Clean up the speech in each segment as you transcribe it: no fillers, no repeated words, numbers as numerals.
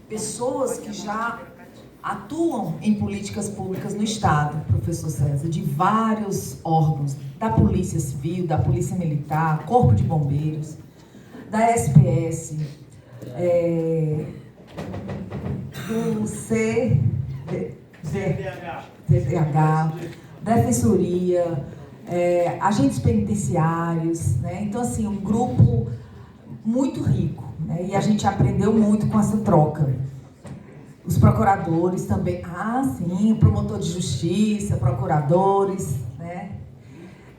pessoas que já atuam em políticas públicas no Estado, professor César, de vários órgãos, da Polícia Civil, da Polícia Militar, Corpo de Bombeiros, da SPS, do CDH, Defensoria, agentes penitenciários, né? Então, assim, um grupo muito rico, né? E a gente aprendeu muito com essa troca. Os procuradores também, sim, o promotor de justiça, procuradores, né?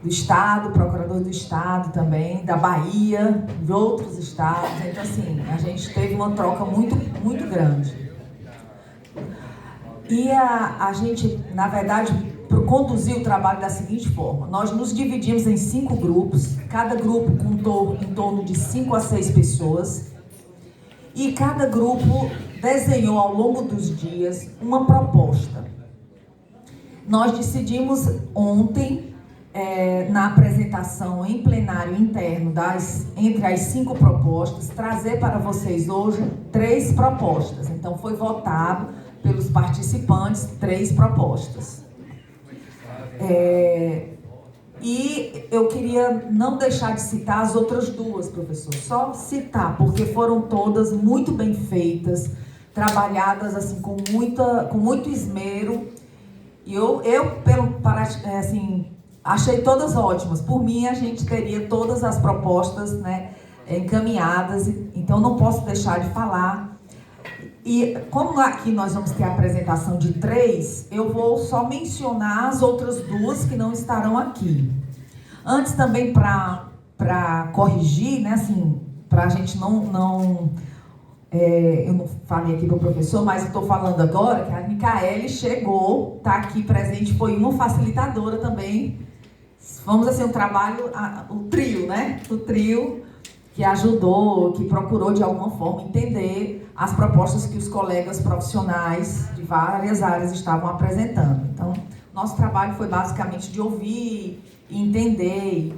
Do Estado, procurador do Estado também, da Bahia, de outros estados. Então, assim, a gente teve uma troca muito, muito grande. E a gente, na verdade, conduziu o trabalho da seguinte forma: nós nos dividimos em 5 grupos, cada grupo com em torno de 5 a 6 pessoas, e cada grupo desenhou ao longo dos dias uma proposta. Nós decidimos ontem, na apresentação em plenário interno entre as 5 propostas, trazer para vocês hoje 3 propostas. Então foi votado pelos participantes 3 propostas. E eu queria não deixar de citar as outras 2, professor, só citar, porque foram todas muito bem feitas, trabalhadas assim com muito esmero. E eu achei todas ótimas. Por mim, a gente teria todas as propostas, né, encaminhadas, então não posso deixar de falar. E como aqui nós vamos ter a apresentação de 3, eu vou só mencionar as outras 2 que não estarão aqui. Antes também para corrigir, né, assim, para a gente não eu não falei aqui para o professor, mas estou falando agora que a Micaele chegou, está aqui presente, foi uma facilitadora também. Vamos assim, um trabalho, o trio, né? O trio que ajudou, que procurou de alguma forma entender as propostas que os colegas profissionais de várias áreas estavam apresentando. Então, nosso trabalho foi basicamente de ouvir e entender.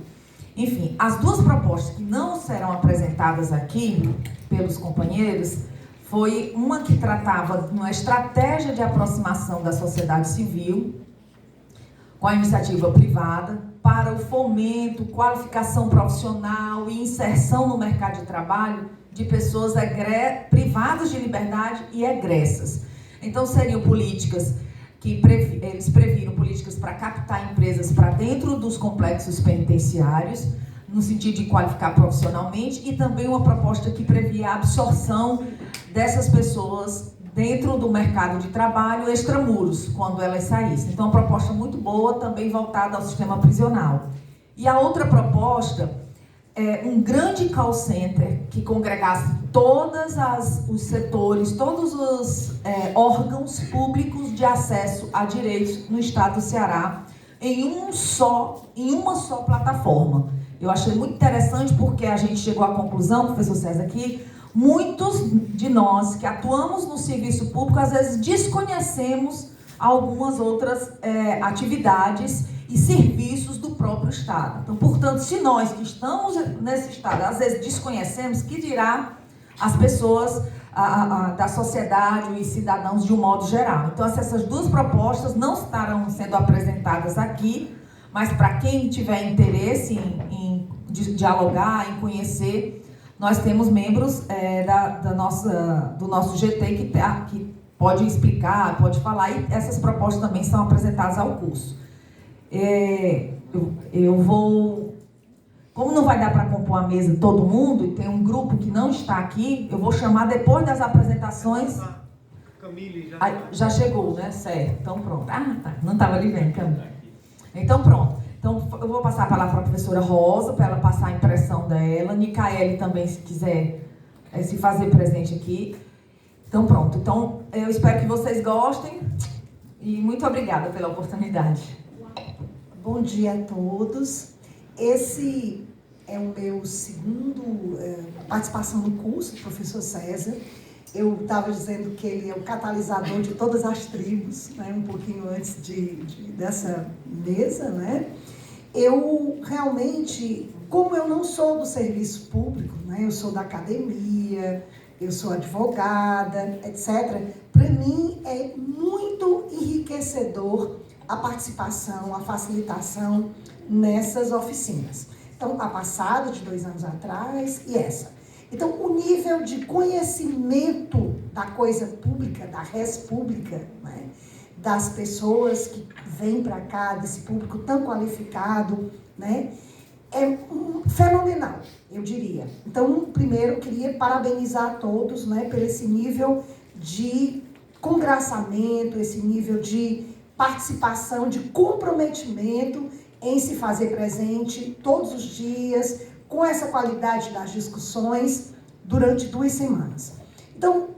Enfim, as 2 propostas que não serão apresentadas aqui pelos companheiros foi uma que tratava de uma estratégia de aproximação da sociedade civil com a iniciativa privada para o fomento, qualificação profissional e inserção no mercado de trabalho de pessoas privadas de liberdade e egressas. Então, seriam políticas que eles previram políticas para captar empresas para dentro dos complexos penitenciários, no sentido de qualificar profissionalmente, e também uma proposta que previa a absorção dessas pessoas dentro do mercado de trabalho extramuros, quando elas saíssem. Então, uma proposta muito boa, também voltada ao sistema prisional. E a outra proposta é um grande call center que congregasse todos os setores, todos os órgãos públicos de acesso a direitos no estado do Ceará, em uma só plataforma. Eu achei muito interessante porque a gente chegou à conclusão, professor César, que muitos de nós que atuamos no serviço público, às vezes desconhecemos algumas outras atividades e serviços do próprio Estado. Então, portanto, se nós que estamos nesse Estado, às vezes desconhecemos, que dirá as pessoas da sociedade e cidadãos de um modo geral. Então, essas 2 propostas não estarão sendo apresentadas aqui, mas para quem tiver interesse em dialogar, em conhecer, nós temos membros do nosso GT que pode explicar, pode falar, e essas propostas também são apresentadas ao curso. Eu vou, como não vai dar para compor a mesa todo mundo, e tem um grupo que não está aqui, eu vou chamar depois das apresentações. Camille já chegou, né? Certo, então pronto. Tá. Não estava ali vendo, Camille. Então pronto. Então eu vou passar a palavra para a professora Rosa, para ela passar a impressão dela. Micaele também, se quiser se fazer presente aqui. Então pronto. Então eu espero que vocês gostem e muito obrigada pela oportunidade. Bom dia a todos. Esse é o meu segundo participação no curso, professor César. Eu estava dizendo que ele é o catalisador de todas as tribos, né? Um pouquinho antes dessa mesa, né? Eu realmente, como eu não sou do serviço público, né? Eu sou da academia, eu sou advogada, etc. Para mim é muito enriquecedor a participação, a facilitação nessas oficinas. Então, a passada de 2 anos atrás e essa. Então, o nível de conhecimento da coisa pública, da res pública, né, das pessoas que vêm para cá, desse público tão qualificado, né, é fenomenal, eu diria. Então, primeiro, eu queria parabenizar a todos, né, por esse nível de congraçamento, esse nível de participação, de comprometimento em se fazer presente todos os dias, com essa qualidade das discussões durante 2 semanas. Então,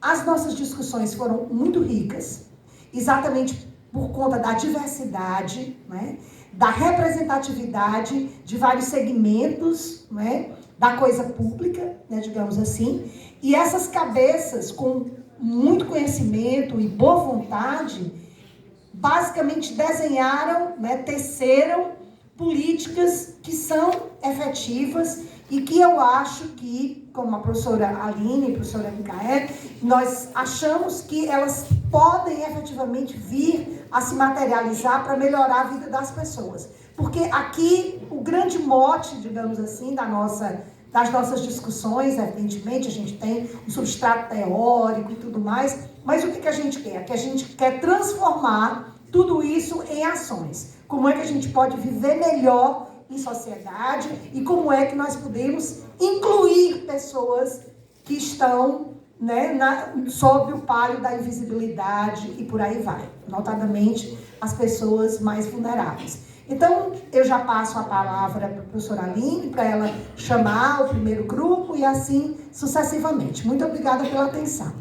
as nossas discussões foram muito ricas, exatamente por conta da diversidade, né, da representatividade de vários segmentos, né, da coisa pública, né, digamos assim, e essas cabeças com muito conhecimento e boa vontade, basicamente desenharam, né, teceram políticas que são efetivas e que eu acho que, como a professora Aline e a professora Micaele, nós achamos que elas podem efetivamente vir a se materializar para melhorar a vida das pessoas. Porque aqui o grande mote, digamos assim, das nossas discussões, evidentemente, a gente tem um substrato teórico e tudo mais, mas o que a gente quer? Que a gente quer transformar tudo isso em ações. Como é que a gente pode viver melhor em sociedade e como é que nós podemos incluir pessoas que estão, né, sob o palio da invisibilidade e por aí vai, notadamente as pessoas mais vulneráveis. Então, eu já passo a palavra para a professora Aline, para ela chamar o primeiro grupo e assim sucessivamente. Muito obrigada pela atenção.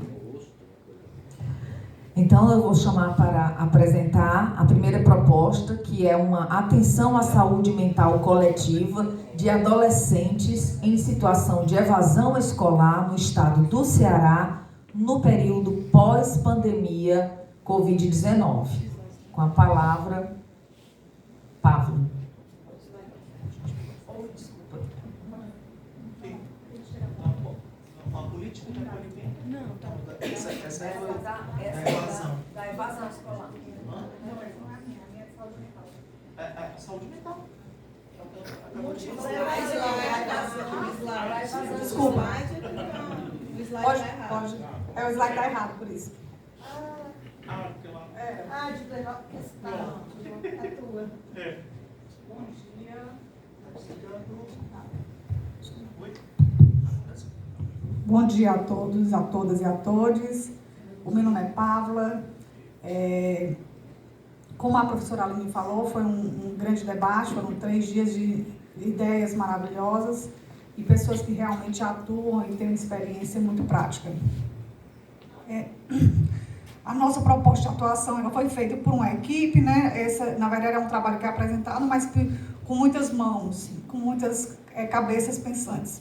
Então, eu vou chamar para apresentar a primeira proposta, que é uma atenção à saúde mental coletiva de adolescentes em situação de evasão escolar no estado do Ceará, no período pós-pandemia Covid-19. Com a palavra, Pablo. A política de acolhimento? Não, tá. Essa é Da evasão escolar. É saúde mental. Desculpa. Pode. É o slide tá errado, por isso. Porque lá. De levar a questão. É tua. Bom dia. Oi? Bom dia a todos, a todas e a todos. O meu nome é Pavla. Como a professora Aline falou, foi um grande debate, foram 3 dias de ideias maravilhosas e pessoas que realmente atuam e têm uma experiência muito prática. A nossa proposta de atuação ela foi feita por uma equipe, né? Essa, na verdade, é um trabalho que é apresentado, mas que, com muitas mãos, com muitas cabeças pensantes.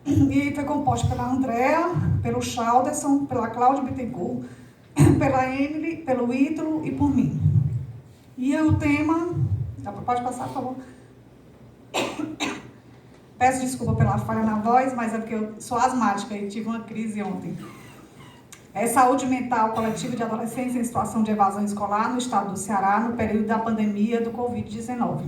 E foi composta pela Andréa, pelo Chalderson, pela Cláudia Bittencourt, pela Emily, pelo Ítalo e por mim. E o tema... Pode passar, por favor? Peço desculpa pela falha na voz, mas é porque eu sou asmática e tive uma crise ontem. É saúde mental coletiva de adolescentes em situação de evasão escolar no estado do Ceará no período da pandemia do Covid-19.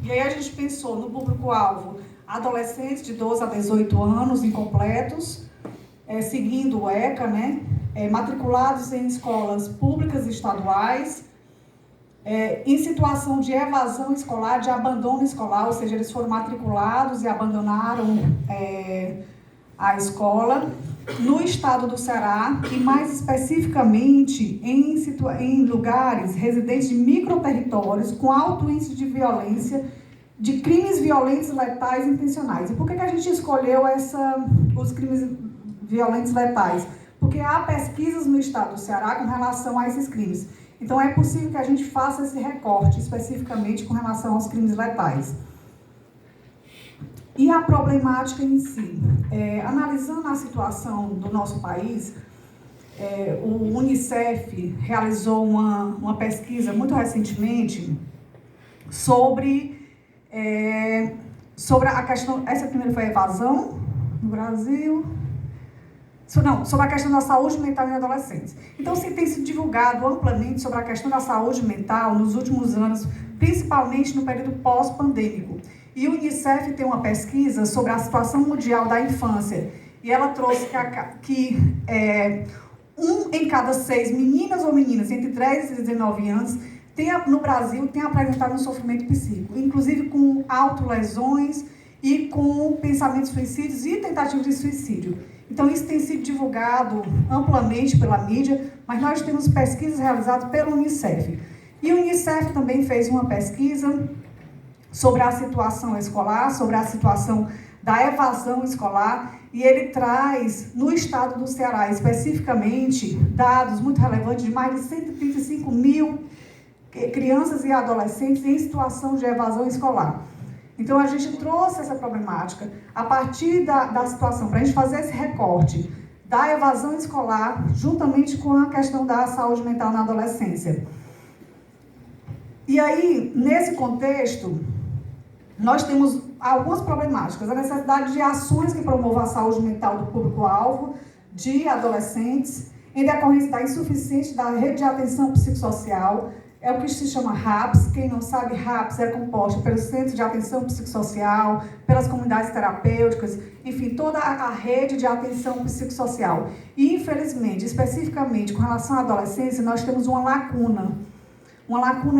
E aí a gente pensou no público-alvo adolescentes de 12 a 18 anos incompletos, seguindo o ECA, né? Matriculados em escolas públicas e estaduais, em situação de evasão escolar, de abandono escolar, ou seja, eles foram matriculados e abandonaram a escola no estado do Ceará e mais especificamente em lugares residentes de microterritórios com alto índice de violência, de crimes violentos letais intencionais. E por que a gente escolheu os crimes violentos letais? Porque há pesquisas no estado do Ceará com relação a esses crimes. Então é possível que a gente faça esse recorte especificamente com relação aos crimes letais. E a problemática em si, analisando a situação do nosso país, o Unicef realizou uma pesquisa muito recentemente sobre sobre a questão, essa primeira foi a evasão no Brasil, sobre a questão da saúde mental em adolescentes. Então, se tem se divulgado amplamente sobre a questão da saúde mental nos últimos anos, principalmente no período pós-pandêmico. E o Unicef tem uma pesquisa sobre a situação mundial da infância, e ela trouxe que 1 em cada 6 meninas ou meninas entre 13 e 19 anos no Brasil tem apresentado um sofrimento psíquico, inclusive com autolesões e com pensamentos suicídios e tentativas de suicídio. Então, isso tem sido divulgado amplamente pela mídia, mas nós temos pesquisas realizadas pelo Unicef. E o Unicef também fez uma pesquisa sobre a situação escolar, sobre a situação da evasão escolar, e ele traz, no estado do Ceará, especificamente, dados muito relevantes de mais de 135 mil crianças e adolescentes em situação de evasão escolar. Então, a gente trouxe essa problemática a partir da situação, para a gente fazer esse recorte da evasão escolar, juntamente com a questão da saúde mental na adolescência. E aí, nesse contexto, nós temos algumas problemáticas. A necessidade de ações que promovam a saúde mental do público-alvo, de adolescentes, em decorrência da insuficiência da rede de atenção psicossocial. É o que se chama RAPS. Quem não sabe, RAPS é composto pelos Centros de Atenção Psicossocial, pelas comunidades terapêuticas, enfim, toda a rede de atenção psicossocial. E, infelizmente, especificamente com relação à adolescência, nós temos uma lacuna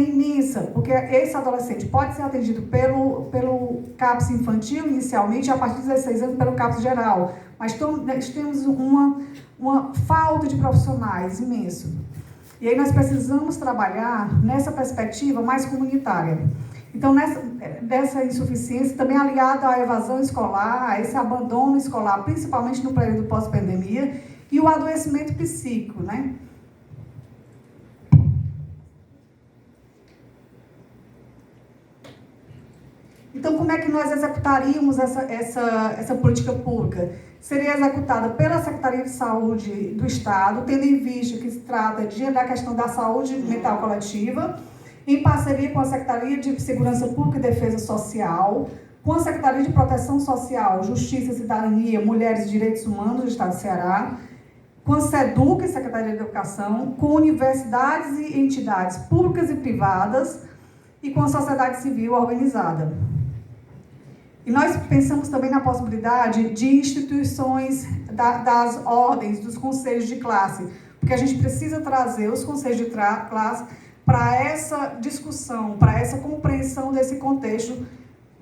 imensa, porque esse adolescente pode ser atendido pelo CAPS infantil, inicialmente, e a partir de 16 anos pelo CAPS geral. Mas nós temos uma falta de profissionais imenso. E aí nós precisamos trabalhar nessa perspectiva mais comunitária. Então, dessa insuficiência, também aliada à evasão escolar, a esse abandono escolar, principalmente no período pós-pandemia, e o adoecimento psíquico, né? Então, como é que nós executaríamos essa política pública? Seria executada pela Secretaria de Saúde do Estado, tendo em vista que se trata da questão da saúde mental coletiva, em parceria com a Secretaria de Segurança Pública e Defesa Social, com a Secretaria de Proteção Social, Justiça, Cidadania, Mulheres e Direitos Humanos do Estado do Ceará, com a SEDUC, Secretaria de Educação, com universidades e entidades públicas e privadas e com a sociedade civil organizada. E nós pensamos também na possibilidade de instituições das ordens, dos conselhos de classe, porque a gente precisa trazer os conselhos de classe para essa discussão, para essa compreensão desse contexto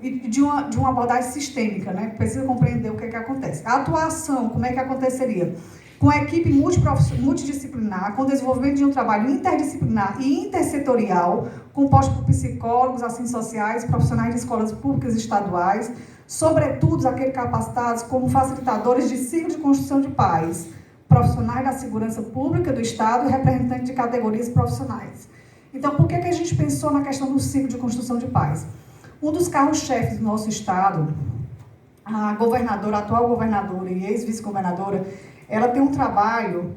e de uma abordagem sistêmica, né? Precisa compreender o que é que acontece. A atuação, como é que aconteceria? Com a equipe multidisciplinar, com o desenvolvimento de um trabalho interdisciplinar e intersetorial, composto por psicólogos, assistentes sociais, profissionais de escolas públicas e estaduais, sobretudo aqueles capacitados como facilitadores de ciclo de construção de paz, profissionais da segurança pública do Estado e representantes de categorias profissionais. Então, por que a gente pensou na questão do ciclo de construção de paz? Um dos carros-chefes do nosso Estado, a atual governadora e ex-vice-governadora, ela tem um trabalho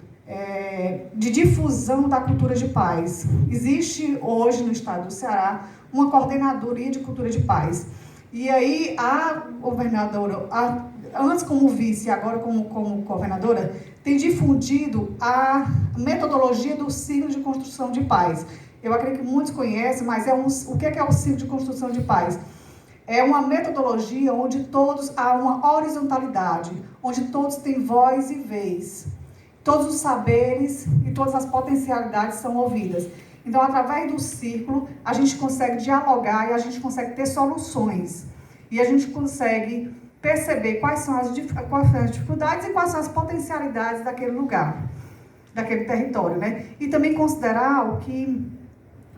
de difusão da cultura de paz. Existe hoje no estado do Ceará uma coordenadoria de cultura de paz. E aí a governadora, antes como vice e agora como governadora, tem difundido a metodologia do ciclo de construção de paz. Eu acredito que muitos conhecem, mas o que é o ciclo de construção de paz? É uma metodologia onde todos há uma horizontalidade, onde todos têm voz e vez. Todos os saberes e todas as potencialidades são ouvidas. Então, através do círculo, a gente consegue dialogar e a gente consegue ter soluções. E a gente consegue perceber quais são as dificuldades e quais são as potencialidades daquele lugar, daquele território, né? E também considerar o que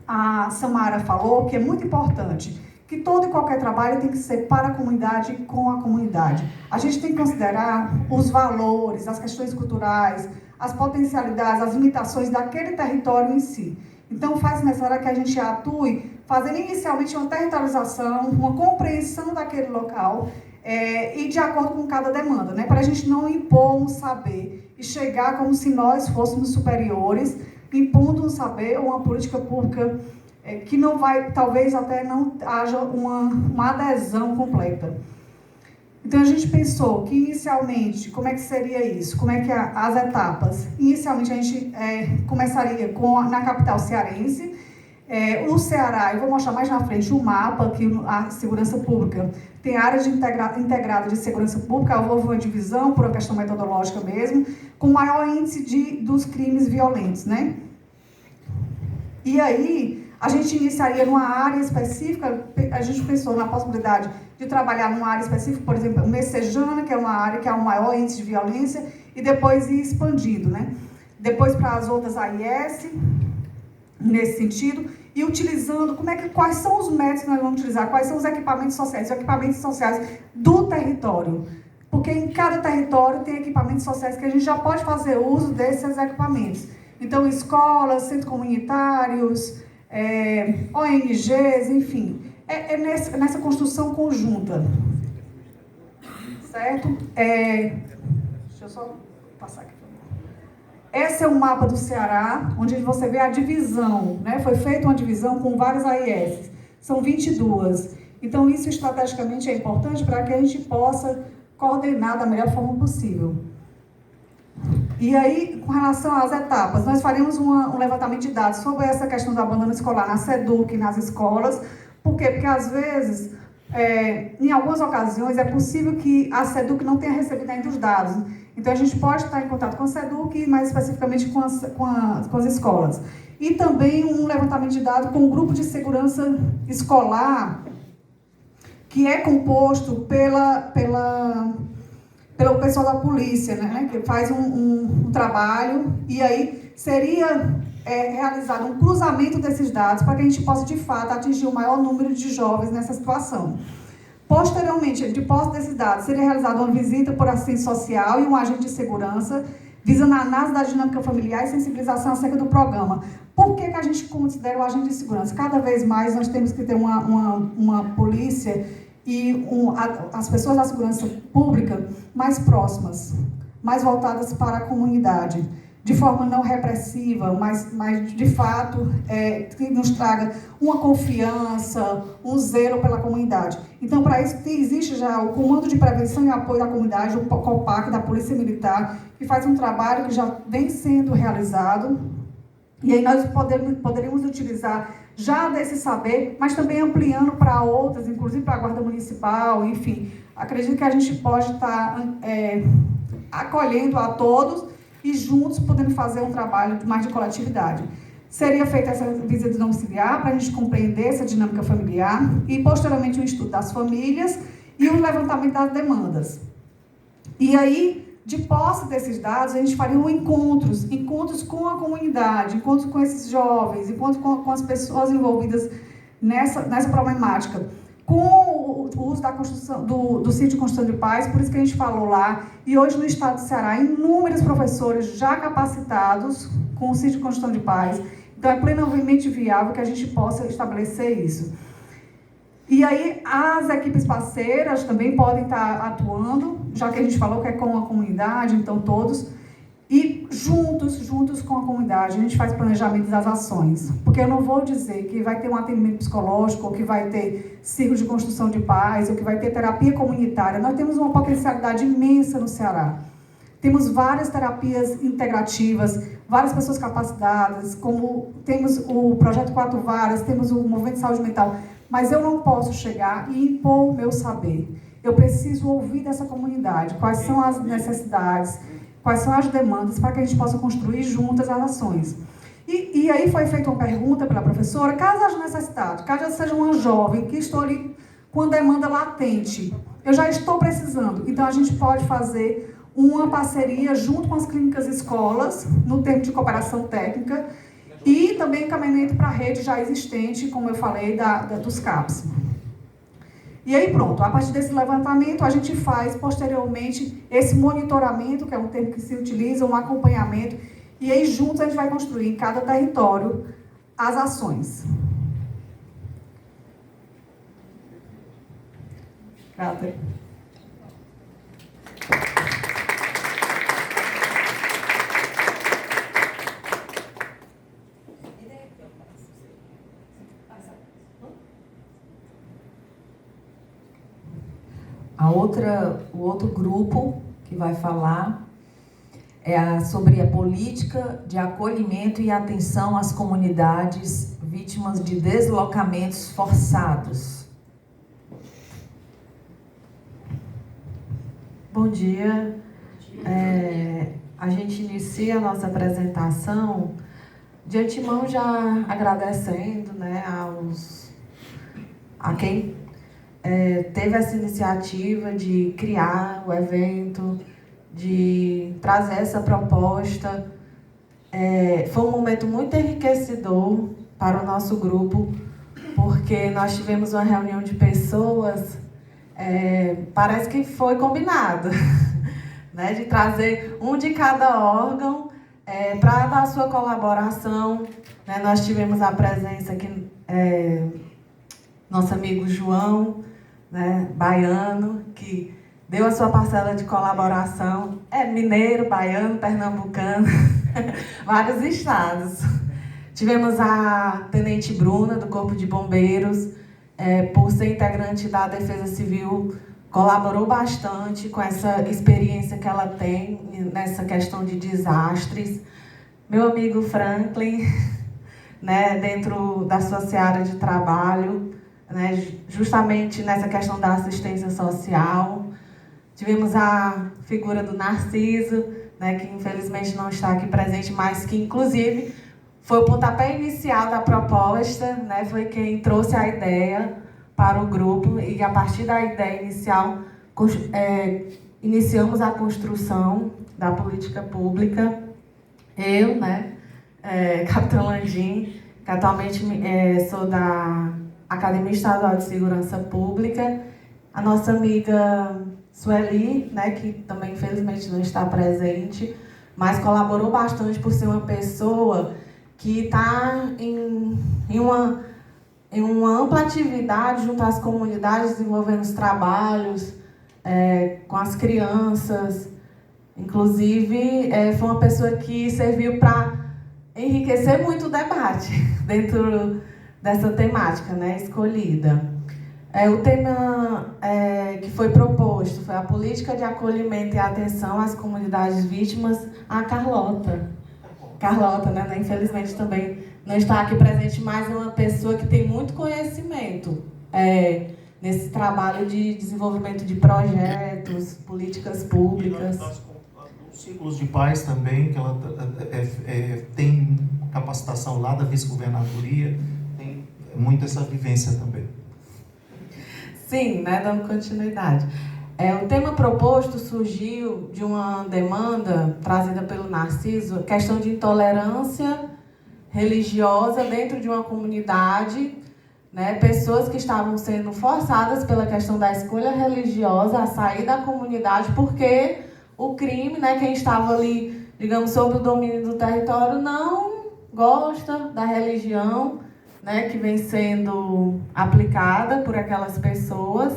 a Samara falou, que é muito importante, que todo e qualquer trabalho tem que ser para a comunidade e com a comunidade. A gente tem que considerar os valores, as questões culturais, as potencialidades, as limitações daquele território em si. Então, faz necessário que a gente atue fazendo inicialmente uma territorialização, uma compreensão daquele local e de acordo com cada demanda, né? Para a gente não impor um saber e chegar como se nós fôssemos superiores, impondo um saber ou uma política pública que não vai, talvez até não haja uma adesão completa. Então, a gente pensou que, inicialmente, como é que seria isso? Como é que as etapas? Inicialmente, a gente começaria na capital cearense. O Ceará, eu vou mostrar mais na frente um mapa, que a segurança pública tem áreas integrada de segurança pública, houve uma divisão, por uma questão metodológica mesmo, com maior índice dos crimes violentos, né? E aí, a gente iniciaria numa área específica, a gente pensou na possibilidade de trabalhar numa área específica, por exemplo, Messejana, que é uma área que é o maior índice de violência, e depois ir expandindo, né? Depois para as outras AIS, nesse sentido, e utilizando, quais são os métodos que nós vamos utilizar, quais são os equipamentos sociais do território. Porque em cada território tem equipamentos sociais que a gente já pode fazer uso desses equipamentos. Então, escolas, centros comunitários, ONGs, enfim, nessa construção conjunta, certo? Deixa eu só passar aqui. Esse é o mapa do Ceará, onde você vê a divisão, né? Foi feita uma divisão com várias AIS, são 22. Então, isso estrategicamente é importante para que a gente possa coordenar da melhor forma possível. E aí, com relação às etapas, nós faremos um levantamento de dados sobre essa questão do abandono escolar na SEDUC, nas escolas. Por quê? Porque, às vezes, em algumas ocasiões, é possível que a SEDUC não tenha recebido ainda os dados. Então, a gente pode estar em contato com a SEDUC, mais especificamente com as escolas. E também um levantamento de dados com o grupo de segurança escolar, que é composto pelo pessoal da polícia, né, que faz um trabalho, e aí seria realizado um cruzamento desses dados para que a gente possa, de fato, atingir o maior número de jovens nessa situação. Posteriormente, de posse desses dados, seria realizada uma visita por assistente social e um agente de segurança, visando a análise da dinâmica familiar e sensibilização acerca do programa. Por que a gente considera o agente de segurança? Cada vez mais nós temos que ter uma polícia e as pessoas da segurança pública mais próximas, mais voltadas para a comunidade, de forma não repressiva, mas de fato, que nos traga uma confiança, um zelo pela comunidade. Então, para isso, existe já o Comando de Prevenção e Apoio da Comunidade, o COPAC, da Polícia Militar, que faz um trabalho que já vem sendo realizado, e aí nós poderíamos utilizar já desse saber, mas também ampliando para outras, inclusive para a Guarda Municipal, enfim. Acredito que a gente pode estar acolhendo a todos e juntos podendo fazer um trabalho mais de coletividade. Seria feita essa visita domiciliar para a gente compreender essa dinâmica familiar e, posteriormente, um estudo das famílias e um levantamento das demandas. E aí, de posse desses dados, a gente faria encontros com a comunidade, encontros com esses jovens, encontros com as pessoas envolvidas nessa problemática, com o uso da construção, do Sítio de Construção de Paz, por isso que a gente falou lá, e hoje no estado do Ceará, inúmeros professores já capacitados com o Sítio de Construção de Paz. Então, é plenamente viável que a gente possa estabelecer isso. E aí, as equipes parceiras também podem estar atuando, já que a gente falou que é com a comunidade, então todos, e juntos com a comunidade, a gente faz planejamento das ações. Porque eu não vou dizer que vai ter um atendimento psicológico, ou que vai ter círculo de construção de paz, ou que vai ter terapia comunitária. Nós temos uma potencialidade imensa no Ceará. Temos várias terapias integrativas, várias pessoas capacitadas, como temos o Projeto 4 Varas, temos o Movimento de Saúde Mental, mas eu não posso chegar e impor o meu saber. Eu preciso ouvir dessa comunidade, quais são as necessidades, quais são as demandas, para que a gente possa construir juntas as ações. E aí foi feita uma pergunta pela professora, caso haja necessidade, caso eu seja uma jovem que estou ali com demanda latente, eu já estou precisando, então a gente pode fazer uma parceria junto com as clínicas escolas, no termo de cooperação técnica, e também encaminhamento para a rede já existente, como eu falei, dos CAPs. E aí pronto, a partir desse levantamento, a gente faz posteriormente esse monitoramento, que é um termo que se utiliza, um acompanhamento, e aí juntos a gente vai construir em cada território as ações. Obrigada. outro grupo que vai falar sobre a política de acolhimento e atenção às comunidades vítimas de deslocamentos forçados. Bom dia. A gente inicia a nossa apresentação de antemão já agradecendo, né, a quem teve essa iniciativa de criar o evento, de trazer essa proposta. Foi um momento muito enriquecedor para o nosso grupo, porque nós tivemos uma reunião de pessoas, parece que foi combinado, né, de trazer um de cada órgão para dar a sua colaboração. Né, nós tivemos a presença aqui, nosso amigo João, né, baiano, que deu a sua parcela de colaboração. Mineiro, baiano, pernambucano, vários estados. Tivemos a Tenente Bruna, do Corpo de Bombeiros, por ser integrante da Defesa Civil, colaborou bastante com essa experiência que ela tem nessa questão de desastres. Meu amigo Franklin, né, dentro da sua seara de trabalho, né, justamente nessa questão da assistência social. Tivemos a figura do Narciso, né, que infelizmente não está aqui presente, mas que inclusive foi o pontapé inicial da proposta, né, foi quem trouxe a ideia para o grupo, e a partir da ideia inicial iniciamos a construção da política pública. Eu, né, Capitã Landim, que atualmente sou da Academia Estadual de Segurança Pública, a nossa amiga Sueli, né, que também infelizmente não está presente, mas colaborou bastante por ser uma pessoa que está em uma ampla atividade junto às comunidades, desenvolvendo os trabalhos com as crianças. Inclusive, foi uma pessoa que serviu para enriquecer muito o debate dentro dessa temática, né, escolhida. O tema que foi proposto foi a política de acolhimento e atenção às comunidades vítimas. A Carlota, né, infelizmente também não está aqui presente, mas é uma pessoa que tem muito conhecimento nesse trabalho de desenvolvimento de projetos, políticas públicas. Os círculos de paz também, que ela tem capacitação lá da vice-governadoria, tem muito essa vivência também. Sim, né, dando continuidade. O tema proposto surgiu de uma demanda trazida pelo Narciso, questão de intolerância religiosa dentro de uma comunidade, né, pessoas que estavam sendo forçadas pela questão da escolha religiosa a sair da comunidade porque o crime, né, quem estava ali, digamos, sob o domínio do território, não gosta da religião, né, que vem sendo aplicada por aquelas pessoas.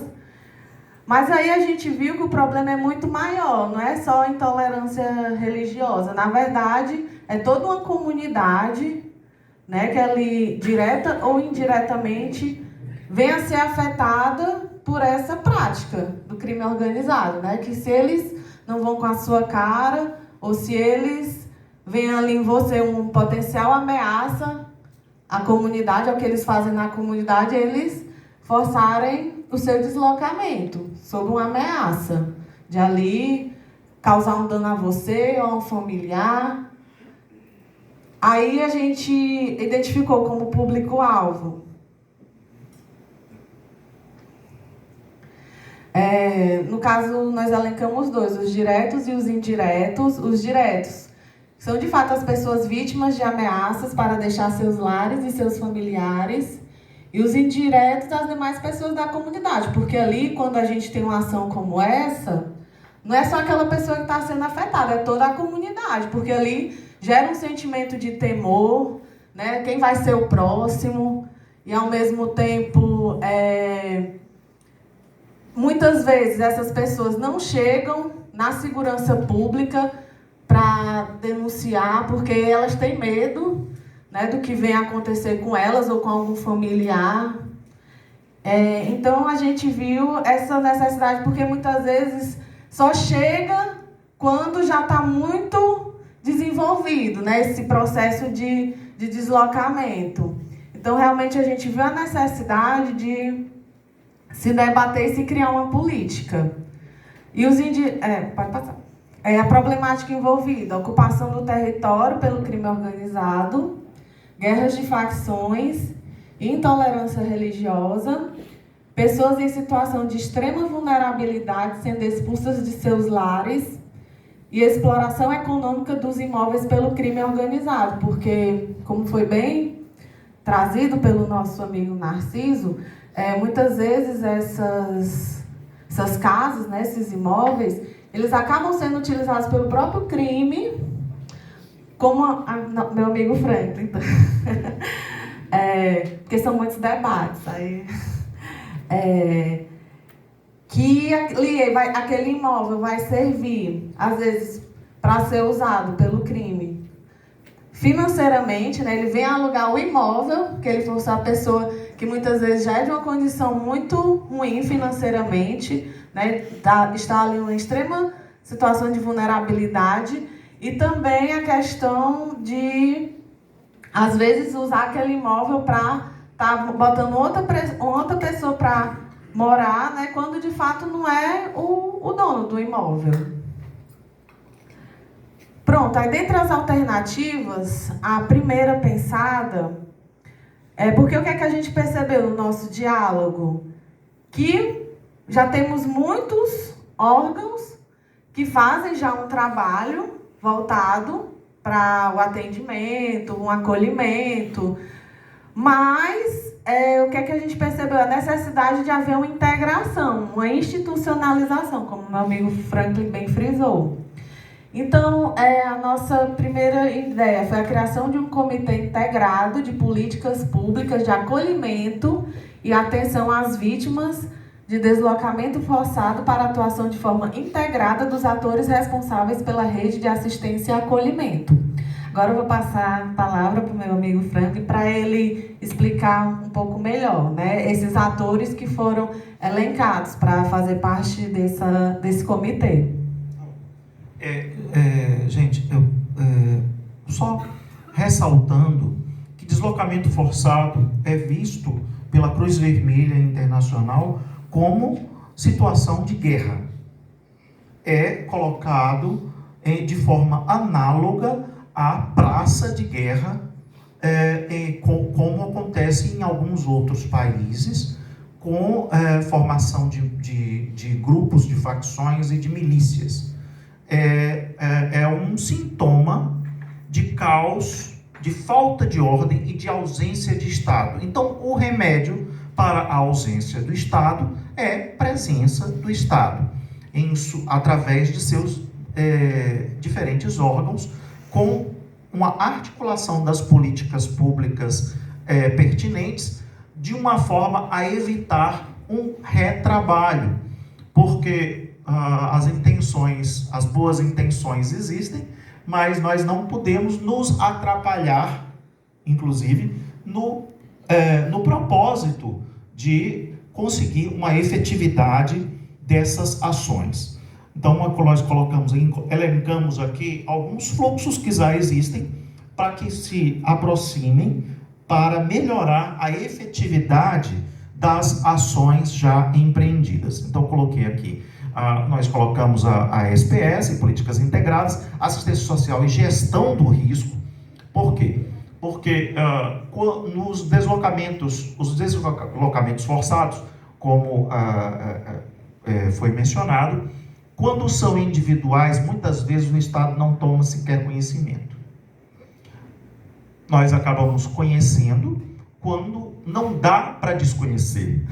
Mas aí a gente viu que o problema é muito maior, não é só a intolerância religiosa. Na verdade, é toda uma comunidade, né, que ali, direta ou indiretamente, vem a ser afetada por essa prática do crime organizado, né? Que se eles não vão com a sua cara, ou se eles veem ali em você um potencial ameaça à comunidade, ao que eles fazem na comunidade, eles forçarem o seu deslocamento sob uma ameaça de ali causar um dano a você ou a um familiar. Aí a gente identificou como público-alvo no caso, nós elencamos dois, os diretos e os indiretos. Os diretos são, de fato, as pessoas vítimas de ameaças para deixar seus lares e seus familiares. E os indiretos, as demais pessoas da comunidade. Porque ali, quando a gente tem uma ação como essa, não é só aquela pessoa que está sendo afetada, é toda a comunidade. Porque ali gera um sentimento de temor, né? Quem vai ser o próximo? E, ao mesmo tempo, muitas vezes essas pessoas não chegam na segurança pública para denunciar, porque elas têm medo, né, do que vem acontecer com elas ou com algum familiar. Então, a gente viu essa necessidade, porque muitas vezes só chega quando já está muito desenvolvido, né, esse processo de deslocamento. Então, realmente, a gente viu a necessidade de se debater e se criar uma política. E pode passar. A problemática envolvida: ocupação do território pelo crime organizado, guerras de facções, intolerância religiosa, pessoas em situação de extrema vulnerabilidade sendo expulsas de seus lares e exploração econômica dos imóveis pelo crime organizado, porque, como foi bem trazido pelo nosso amigo Narciso, muitas vezes essas casas, né, esses imóveis, eles acabam sendo utilizados pelo próprio crime, como meu amigo Franklin. Porque são muitos debates. Que aquele imóvel vai servir, às vezes, para ser usado pelo crime financeiramente, né? Ele vem alugar o imóvel, que ele fosse uma pessoa que muitas vezes já é de uma condição muito ruim financeiramente, né? Está ali em uma extrema situação de vulnerabilidade, e também a questão de, às vezes, usar aquele imóvel para estar botando outra pessoa para morar, né? Quando de fato não é o dono do imóvel. Pronto, aí dentre as alternativas, a primeira pensada porque o que é que a gente percebeu no nosso diálogo? Que já temos muitos órgãos que fazem já um trabalho voltado para o atendimento, um acolhimento, mas o que é que a gente percebeu? A necessidade de haver uma integração, uma institucionalização, como meu amigo Franklin bem frisou. Então, a nossa primeira ideia foi a criação de um comitê integrado de políticas públicas de acolhimento e atenção às vítimas de deslocamento forçado para a atuação de forma integrada dos atores responsáveis pela rede de assistência e acolhimento. Agora eu vou passar a palavra para o meu amigo Franklin para ele explicar um pouco melhor, né, esses atores que foram elencados para fazer parte desse comitê. Gente, só ressaltando que deslocamento forçado é visto pela Cruz Vermelha Internacional como situação de guerra. É colocado de forma análoga à praça de guerra, como acontece em alguns outros países, com formação de grupos, de facções e de milícias. É um sintoma de caos, de falta de ordem e de ausência de Estado. Então, o remédio para a ausência do Estado é presença do Estado, através de seus diferentes órgãos, com uma articulação das políticas públicas pertinentes, de uma forma a evitar um retrabalho, porque as boas intenções existem, mas nós não podemos nos atrapalhar, inclusive, no propósito de conseguir uma efetividade dessas ações. Então, nós elencamos aqui alguns fluxos que já existem para que se aproximem para melhorar a efetividade das ações já empreendidas. Então, coloquei aqui. Nós colocamos a SPS, Políticas Integradas, Assistência Social e Gestão do Risco. Por quê? Porque os deslocamentos forçados, como foi mencionado, quando são individuais, muitas vezes o Estado não toma sequer conhecimento. Nós acabamos conhecendo quando não dá para desconhecer,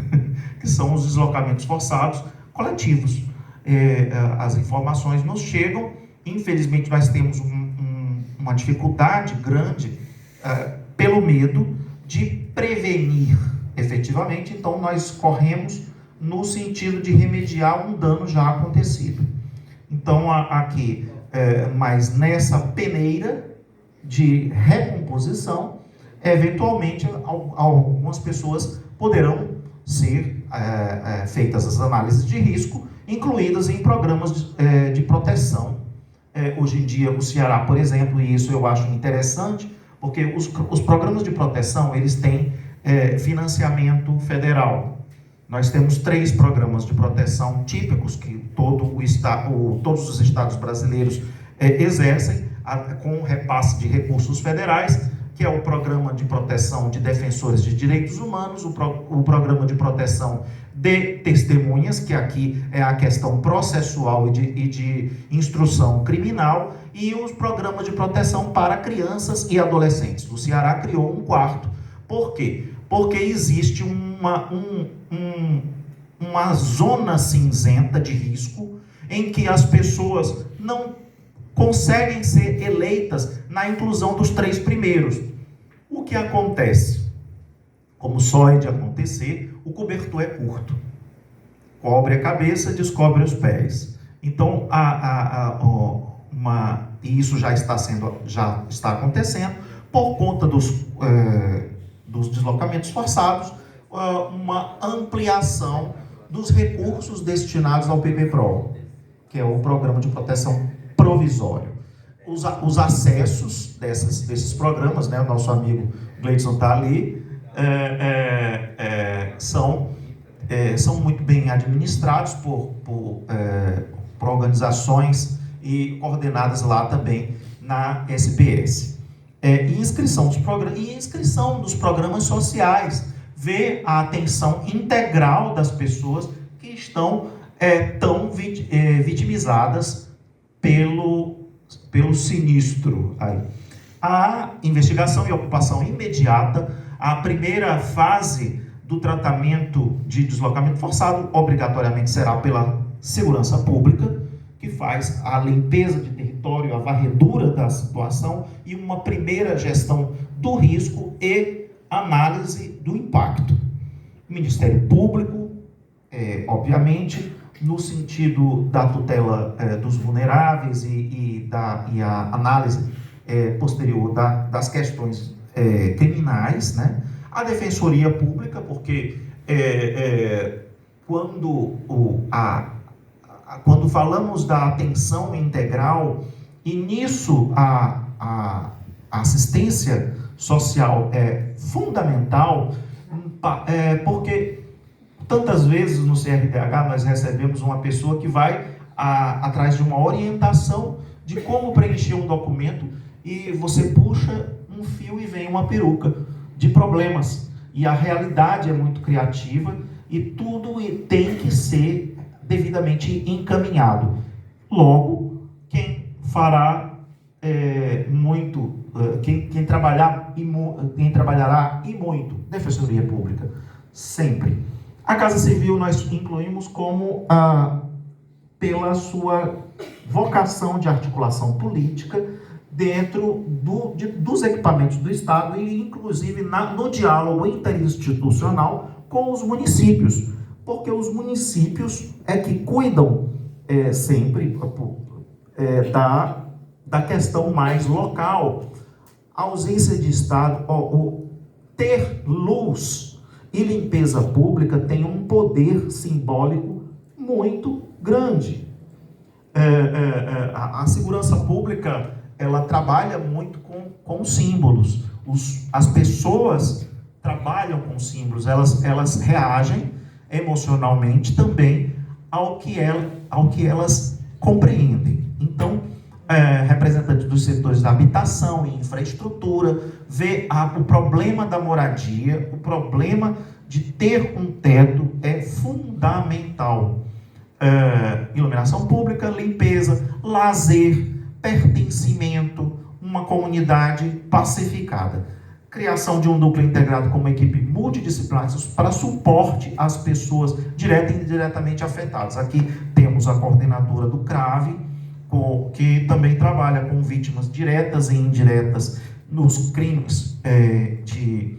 que são os deslocamentos forçados coletivos. As informações nos chegam, infelizmente nós temos uma dificuldade grande pelo medo de prevenir efetivamente, então nós corremos no sentido de remediar um dano já acontecido. Então aqui, mas nessa peneira de recomposição, eventualmente algumas pessoas poderão ser feitas as análises de risco, incluídas em programas de proteção. Hoje em dia, o Ceará, por exemplo, e isso eu acho interessante, porque os programas de proteção, eles têm financiamento federal. Nós temos 3 programas de proteção típicos que todos os estados brasileiros exercem, com repasse de recursos federais, que é o Programa de Proteção de Defensores de Direitos Humanos, o Programa de Proteção de Testemunhas, que aqui é a questão processual e de instrução criminal, e os programas de proteção para crianças e adolescentes. O Ceará criou um 4º. Por quê? Porque existe uma zona cinzenta de risco em que as pessoas não conseguem ser eleitas na inclusão dos 3 primeiros. O que acontece? Como só é de acontecer, o cobertor é curto. Cobre a cabeça, descobre os pés. Então, e isso já está acontecendo por conta dos deslocamentos forçados, uma ampliação dos recursos destinados ao PPPRO, que é o Programa de Proteção Provisório. Os acessos desses programas, né, o nosso amigo Gleidson está ali, são muito bem administrados por organizações e coordenadas lá também na SPS. Inscrição dos programas sociais, ver a atenção integral das pessoas que estão tão vitimizadas pelo sinistro. A investigação e ocupação imediata, a primeira fase do tratamento de deslocamento forçado, obrigatoriamente será pela segurança pública, que faz a limpeza de território, a varredura da situação e uma primeira gestão do risco e análise do impacto. O Ministério Público, obviamente, no sentido da tutela dos vulneráveis e a análise posterior das questões criminais, né? A Defensoria Pública, porque quando falamos da atenção integral, e nisso a assistência social é fundamental, porque tantas vezes no CRDH nós recebemos uma pessoa que vai atrás de uma orientação de como preencher um documento e você puxa um fio e vem uma peruca de problemas. E a realidade é muito criativa e tudo tem que ser devidamente encaminhado. Logo, quem fará quem trabalhará e muito, Defensoria Pública, sempre. A Casa Civil nós incluímos como pela sua vocação de articulação política dentro dos equipamentos do Estado e, inclusive, no diálogo interinstitucional com os municípios, porque os municípios é que cuidam sempre da questão mais local. A ausência de Estado, ter luz e limpeza pública tem um poder simbólico muito grande. A segurança pública, ela trabalha muito com símbolos. As pessoas trabalham com símbolos, elas reagem emocionalmente também ao que elas compreendem. Então, representantes dos setores da habitação e infraestrutura, vê o problema da moradia, o problema de ter um teto é fundamental. Iluminação pública, limpeza, lazer, pertencimento, uma comunidade pacificada. Criação de um núcleo integrado com uma equipe multidisciplinar para suporte às pessoas direta e indiretamente afetadas. Aqui temos a coordenadora do CRAVE, que também trabalha com vítimas diretas e indiretas nos crimes de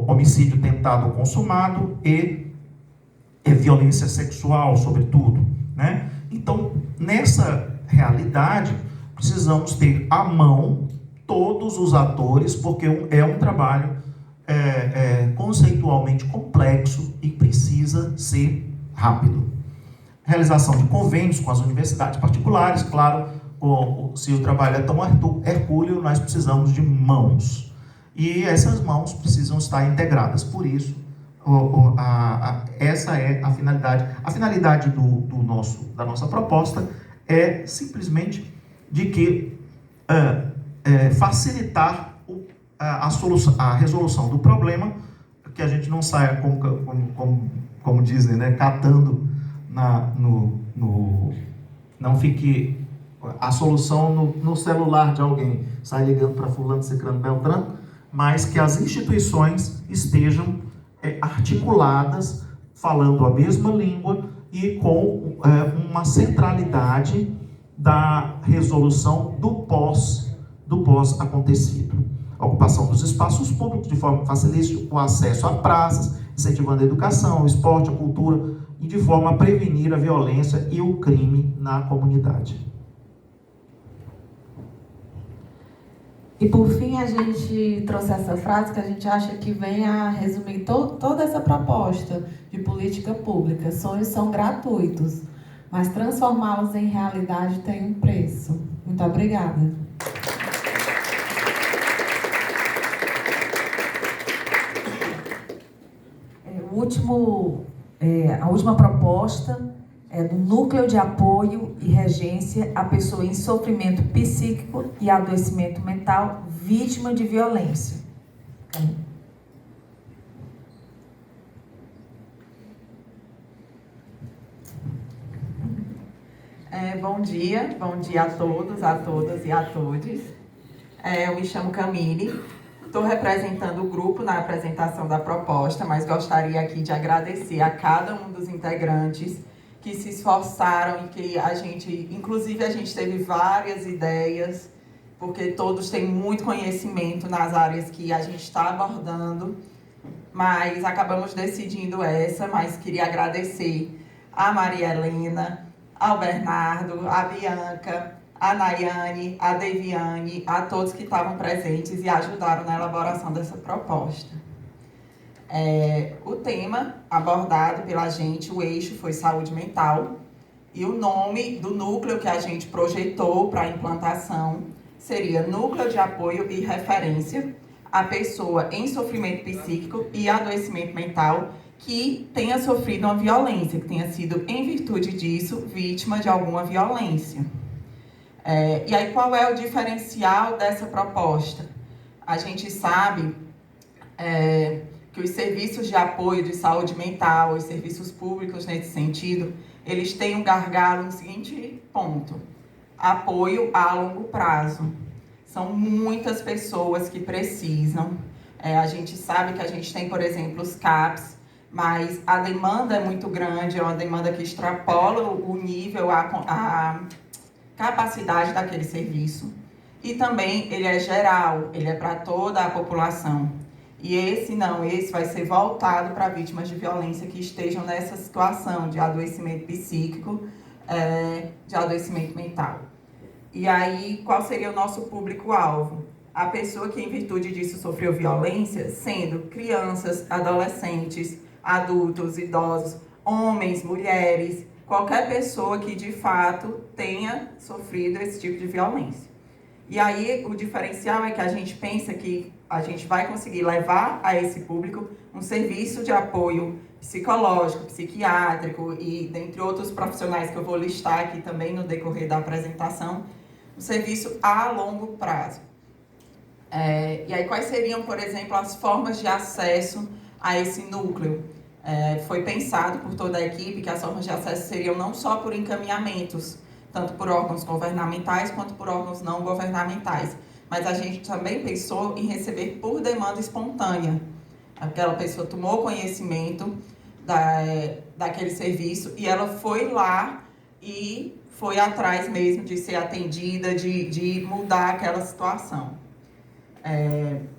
homicídio tentado consumado e violência sexual, sobretudo, né? Então, nessa realidade, precisamos ter à mão todos os atores, porque é um trabalho conceitualmente complexo e precisa ser rápido. realização de convênios com as universidades particulares, claro, se o trabalho é tão hercúleo, nós precisamos de mãos. E essas mãos precisam estar integradas. Por isso, essa é a finalidade. A finalidade da nossa proposta é simplesmente de que facilitar a resolução do problema, que a gente não saia, como dizem, né, catando não fique a solução no celular de alguém, sai ligando para fulano, ciclano, beltrano, mas que as instituições estejam articuladas, falando a mesma língua e com uma centralidade da resolução do pós-acontecido. A ocupação dos espaços públicos de forma que facilite o acesso a praças, incentivando a educação, o esporte, a cultura, e de forma a prevenir a violência e o crime na comunidade. E por fim, a gente trouxe essa frase que a gente acha que vem a resumir toda essa proposta de política pública. Sonhos são gratuitos, mas transformá-los em realidade tem um preço. Muito obrigada. A última proposta é do Núcleo de Apoio e Regência à Pessoa em Sofrimento Psíquico e Adoecimento Mental Vítima de Violência. Bom dia a todos, a todas e a todes. Eu me chamo Camille, estou representando o grupo na apresentação da proposta, mas gostaria aqui de agradecer a cada um dos integrantes que se esforçaram e que a gente teve várias ideias, porque todos têm muito conhecimento nas áreas que a gente está abordando, mas acabamos decidindo essa, mas queria agradecer a Maria Helena, ao Bernardo, a Bianca, a Nayane, a Deviane, a todos que estavam presentes e ajudaram na elaboração dessa proposta. O tema abordado pela gente, o eixo foi saúde mental, e o nome do núcleo que a gente projetou para a implantação seria Núcleo de Apoio e Referência à Pessoa em Sofrimento Psíquico e Adoecimento Mental que tenha sofrido uma violência, que tenha sido, em virtude disso, vítima de alguma violência. E aí, qual é o diferencial dessa proposta? A gente sabe que os serviços de apoio de saúde mental, os serviços públicos nesse sentido, eles têm um gargalo no seguinte ponto: apoio a longo prazo. São muitas pessoas que precisam. A gente sabe que a gente tem, por exemplo, os CAPs, mas a demanda é muito grande, é uma demanda que extrapola o nível, a capacidade daquele serviço. E também ele é geral, ele é para toda a população. E esse vai ser voltado para vítimas de violência que estejam nessa situação de adoecimento psíquico, de adoecimento mental. E aí, qual seria o nosso público-alvo? A pessoa que, em virtude disso, sofreu violência, sendo crianças, adolescentes, adultos, idosos, homens, mulheres, qualquer pessoa que, de fato, tenha sofrido esse tipo de violência. E aí, o diferencial é que a gente pensa que a gente vai conseguir levar a esse público um serviço de apoio psicológico, psiquiátrico e, dentre outros profissionais que eu vou listar aqui também no decorrer da apresentação, um serviço a longo prazo. E aí, quais seriam, por exemplo, as formas de acesso a esse núcleo? Foi pensado por toda a equipe que as formas de acesso seriam não só por encaminhamentos, tanto por órgãos governamentais quanto por órgãos não governamentais, mas a gente também pensou em receber por demanda espontânea. Aquela pessoa tomou conhecimento daquele serviço e ela foi lá e foi atrás mesmo de ser atendida, de mudar aquela situação.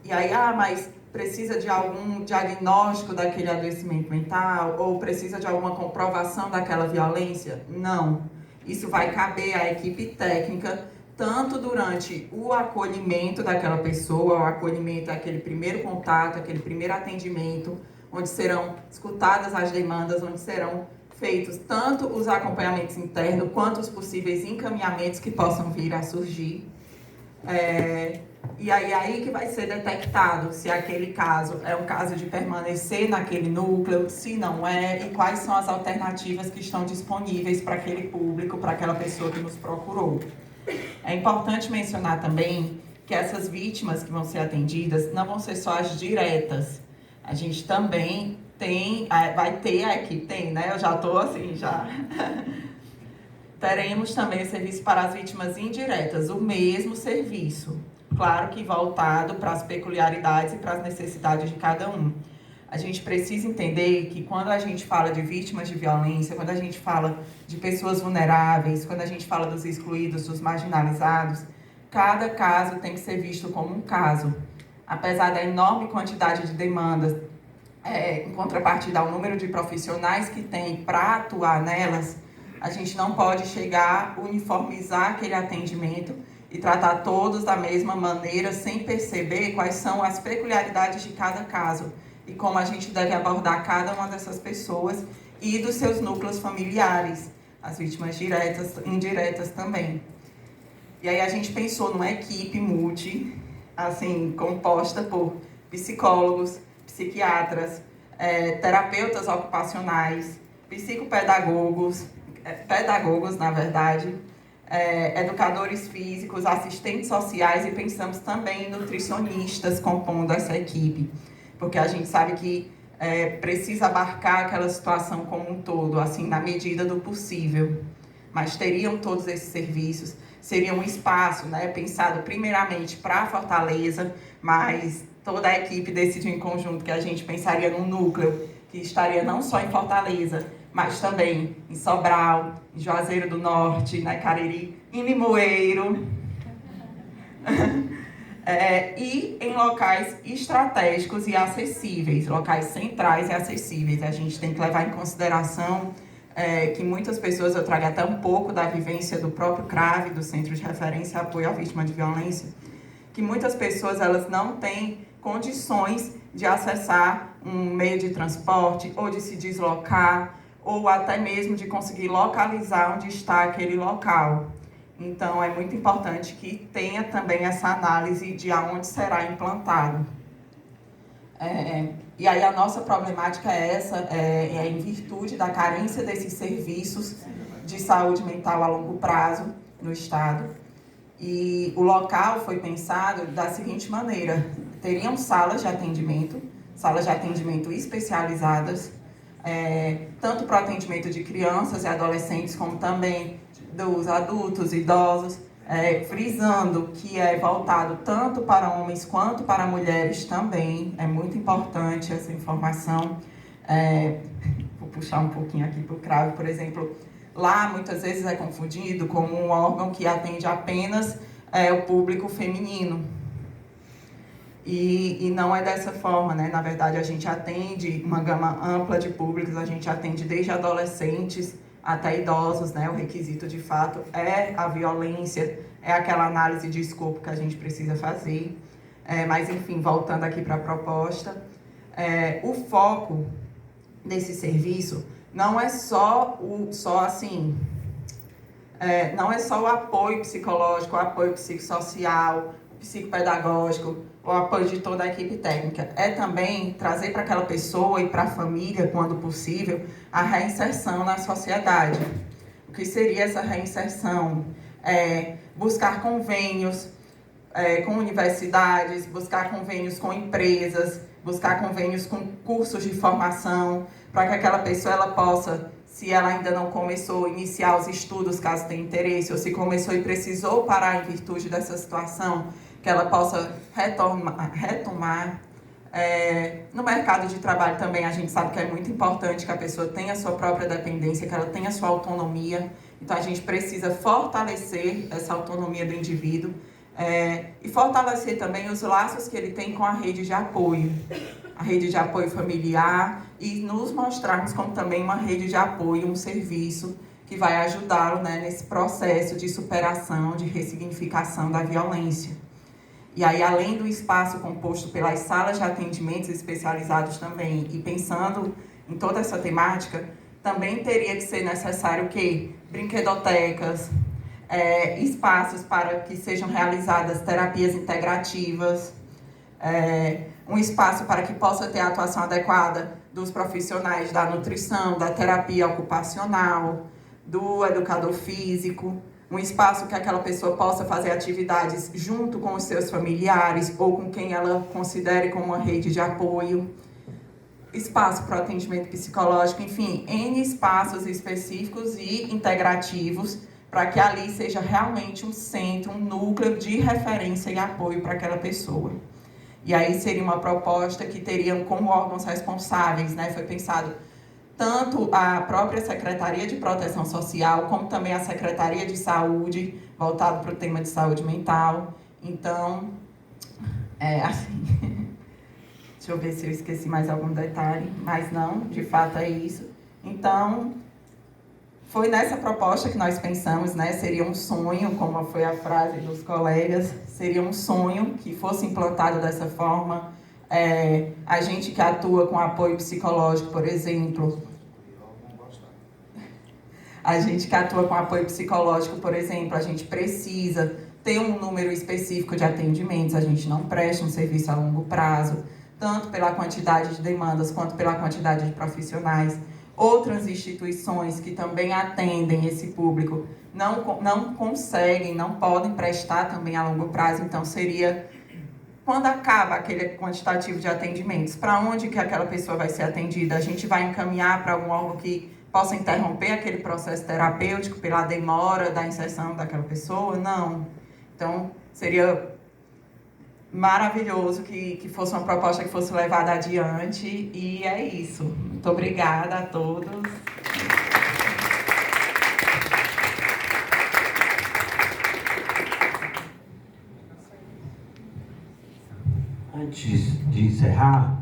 E aí, mas precisa de algum diagnóstico daquele adoecimento mental ou precisa de alguma comprovação daquela violência? Não. Isso vai caber à equipe técnica, tanto durante o acolhimento daquela pessoa, o acolhimento, aquele primeiro contato, aquele primeiro atendimento, onde serão escutadas as demandas, onde serão feitos tanto os acompanhamentos internos quanto os possíveis encaminhamentos que possam vir a surgir. E aí que vai ser detectado se aquele caso é um caso de permanecer naquele núcleo, se não é, e quais são as alternativas que estão disponíveis para aquele público, para aquela pessoa que nos procurou. É importante mencionar também que essas vítimas que vão ser atendidas não vão ser só as diretas. A gente também vai ter aqui, né? Eu já estou assim, já... Teremos também o serviço para as vítimas indiretas, o mesmo serviço. Claro que voltado para as peculiaridades e para as necessidades de cada um. A gente precisa entender que quando a gente fala de vítimas de violência, quando a gente fala de pessoas vulneráveis, quando a gente fala dos excluídos, dos marginalizados, cada caso tem que ser visto como um caso. Apesar da enorme quantidade de demandas, em contrapartida ao número de profissionais que tem para atuar nelas, a gente não pode chegar a uniformizar aquele atendimento e tratar todos da mesma maneira, sem perceber quais são as peculiaridades de cada caso e como a gente deve abordar cada uma dessas pessoas e dos seus núcleos familiares, as vítimas diretas e indiretas também. E aí a gente pensou numa equipe multi, assim, composta por psicólogos, psiquiatras, terapeutas ocupacionais, psicopedagogos, pedagogos, na verdade, educadores físicos, assistentes sociais e pensamos também em nutricionistas compondo essa equipe, porque a gente sabe que precisa abarcar aquela situação como um todo, assim, na medida do possível. Mas teriam todos esses serviços, seria um espaço, né, pensado primeiramente para Fortaleza, mas toda a equipe decidiu em conjunto que a gente pensaria num núcleo que estaria não só em Fortaleza, mas também em Sobral, em Juazeiro do Norte, na Cariri, em Limoeiro, e em locais estratégicos e acessíveis, locais centrais e acessíveis. A gente tem que levar em consideração que muitas pessoas, eu trago até um pouco da vivência do próprio CRAV, do Centro de Referência e Apoio à Vítima de Violência, que muitas pessoas elas não têm condições de acessar um meio de transporte ou de se deslocar, ou até mesmo de conseguir localizar onde está aquele local. Então, é muito importante que tenha também essa análise de aonde será implantado. E aí a nossa problemática é essa, em virtude da carência desses serviços de saúde mental a longo prazo no Estado. E o local foi pensado da seguinte maneira: teriam salas de atendimento especializadas, tanto para o atendimento de crianças e adolescentes, como também dos adultos, idosos, frisando que é voltado tanto para homens quanto para mulheres também. É muito importante essa informação. Vou puxar um pouquinho aqui para o CRAV, por exemplo. Lá, muitas vezes, é confundido como um órgão que atende apenas o público feminino. E não é dessa forma, né? Na verdade, a gente atende uma gama ampla de públicos, a gente atende desde adolescentes até idosos, né? O requisito, de fato, é a violência, é aquela análise de escopo que a gente precisa fazer. Mas, enfim, voltando aqui para a proposta, o foco desse serviço não é não é só o apoio psicológico, o apoio psicossocial, psicopedagógico, o apoio de toda a equipe técnica. É também trazer para aquela pessoa e para a família, quando possível, a reinserção na sociedade. O que seria essa reinserção? Buscar convênios com universidades, buscar convênios com empresas, buscar convênios com cursos de formação, para que aquela pessoa ela possa, se ela ainda não começou, iniciar os estudos, caso tenha interesse, ou se começou e precisou parar em virtude dessa situação, que ela possa retomar. No mercado de trabalho também a gente sabe que é muito importante que a pessoa tenha a sua própria dependência, que ela tenha a sua autonomia. Então a gente precisa fortalecer essa autonomia do indivíduo e fortalecer também os laços que ele tem com a rede de apoio. A rede de apoio familiar, e nos mostrarmos como também uma rede de apoio, um serviço que vai ajudá-lo, né, nesse processo de superação, de ressignificação da violência. E aí, além do espaço composto pelas salas de atendimentos especializados também, e pensando em toda essa temática, Também teria que ser necessário que brinquedotecas, espaços para que sejam realizadas terapias integrativas, um espaço para que possa ter a atuação adequada dos profissionais da nutrição, da terapia ocupacional, do educador físico, um espaço que aquela pessoa possa fazer atividades junto com os seus familiares ou com quem ela considere como uma rede de apoio, espaço para o atendimento psicológico, enfim, N espaços específicos e integrativos para que ali seja realmente um centro, um núcleo de referência e apoio para aquela pessoa. E aí seria uma proposta que teriam como órgãos responsáveis, né? Foi pensado tanto a própria Secretaria de Proteção Social, como também a Secretaria de Saúde, voltado para o tema de saúde mental. Então, assim, deixa eu ver se eu esqueci mais algum detalhe, mas não, de fato é isso. Então, foi nessa proposta que nós pensamos, né? Seria um sonho, como foi a frase dos colegas, seria um sonho que fosse implantado dessa forma. A gente que atua com apoio psicológico, por exemplo, a gente precisa ter um número específico de atendimentos, a gente não presta um serviço a longo prazo, tanto pela quantidade de demandas quanto pela quantidade de profissionais. Outras instituições que também atendem esse público não conseguem, não podem prestar também a longo prazo, então seria, quando acaba aquele quantitativo de atendimentos, para onde que aquela pessoa vai ser atendida? A gente vai encaminhar para algum órgão que possa interromper aquele processo terapêutico pela demora da inserção daquela pessoa? Não. Então, seria maravilhoso que fosse uma proposta que fosse levada adiante, e é isso. Muito obrigada a todos. Antes de encerrar,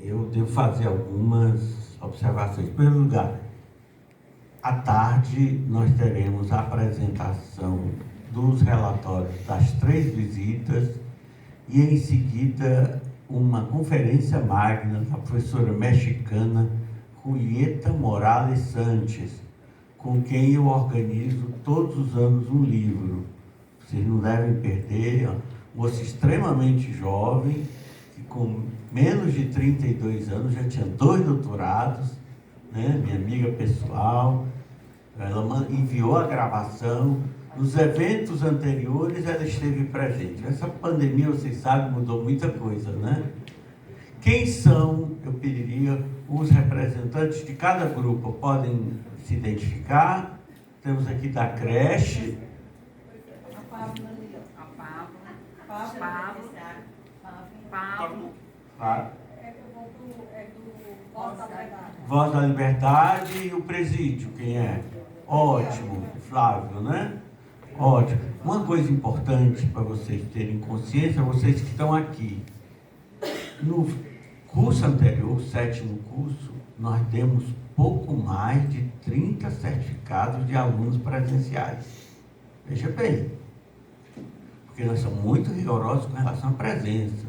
eu devo fazer algumas observações. Em primeiro lugar, à tarde nós teremos a apresentação dos relatórios das 3 visitas e em seguida uma conferência magna da professora mexicana Julieta Morales Sánchez, com quem eu organizo todos os anos um livro. Vocês não devem perder. Moça extremamente jovem, que com menos de 32 anos já tinha 2 doutorados, né? Minha amiga pessoal. Ela enviou a gravação. Nos eventos anteriores ela esteve presente. Essa pandemia, vocês sabem, mudou muita coisa, né? Quem são, eu pediria, os representantes de cada grupo podem se identificar. Temos aqui da creche. Voz da Liberdade e o presídio, quem é? Ótimo, Flávio, né? Ótimo. Uma coisa importante para vocês terem consciência, vocês que estão aqui. No curso anterior, o 7º curso, nós demos pouco mais de 30 certificados de alunos presenciais. Veja bem, porque nós somos muito rigorosos com relação à presença.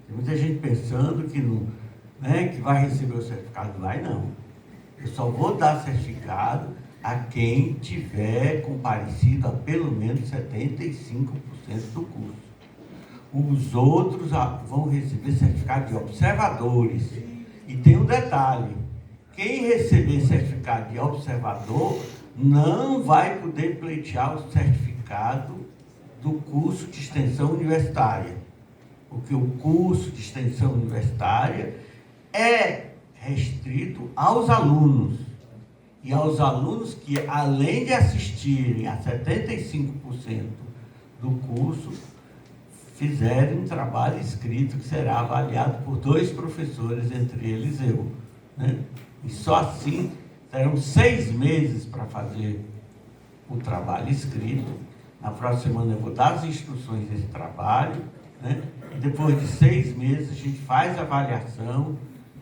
Tem muita gente pensando que, não, né, que vai receber o certificado. Vai não. Eu só vou dar certificado a quem tiver comparecido a pelo menos 75% do curso. Os outros vão receber certificado de observadores. E tem um detalhe: quem receber certificado de observador não vai poder pleitear o certificado do curso de extensão universitária. Porque o curso de extensão universitária é restrito aos alunos. E aos alunos que, além de assistirem a 75% do curso, fizerem um trabalho escrito que será avaliado por 2 professores, entre eles eu, né? E só assim terão 6 meses para fazer o trabalho escrito. Na próxima semana eu vou dar as instruções desse trabalho, né? E depois de 6 meses a gente faz a avaliação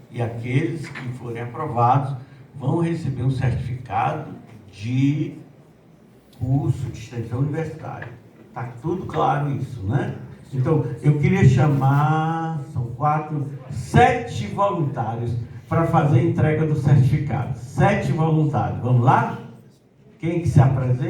e aqueles que forem aprovados vão receber um certificado de curso de extensão universitária. Está tudo claro isso, né? Então, eu queria chamar, são 7 voluntários. para fazer a entrega do certificado. 7 voluntários. Vamos lá? Quem que se apresenta?